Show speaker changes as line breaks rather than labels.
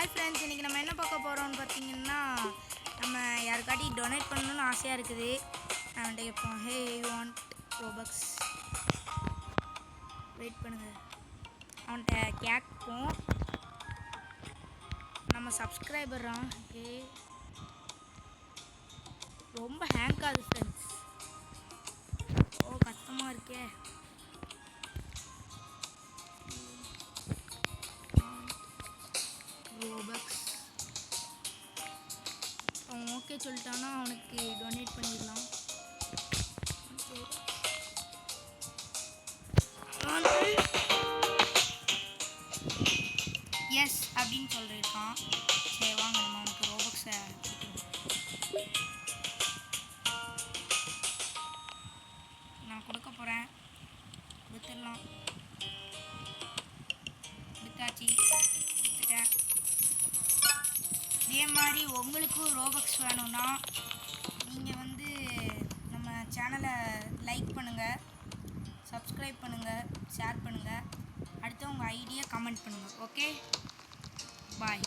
Hi friends, இன்றைக்கி நம்ம என்ன பார்க்க போகிறோம்னு பார்த்தீங்கன்னா, நம்ம யாருக்காட்டி டொனேட் பண்ணணும்னு ஆசையாக இருக்குது. அவன்கிட்ட கேட்போம், hey you want Robux, wait பண்ணுங்கள். அவன்கிட்ட கேட்போம். நம்ம சப்ஸ்கிரைபர்றான். ஓகே, ரொம்ப ஹேங்க் ஆகுது ஃப்ரெண்ட்ஸ். ஓ கஷ்டமாக இருக்கே. ரோபக்ஸ் அவன் ஓகே சொல்லிட்டான்னா அவனுக்கு டொனேட் பண்ணிடலாம். எஸ் அப்படின்னு சொல்லியிருக்கான். சரி வாங்க, நம்ம அவனுக்கு ரோபக்ஸை நான் கொடுக்க போகிறேன். கொடுத்துடலாம். கொடுத்தாச்சு, கொடுத்துட்டேன். இதே மாதிரி உங்களுக்கும் ரோபக்ஸ் வேணும்னா நீங்கள் வந்து நம்ம சேனலை லைக் பண்ணுங்கள், சப்ஸ்கிரைப் பண்ணுங்கள், ஷேர் பண்ணுங்கள், அடுத்து உங்கள் ஐடியை கமெண்ட் பண்ணுங்கள். ஓகே, பாய்.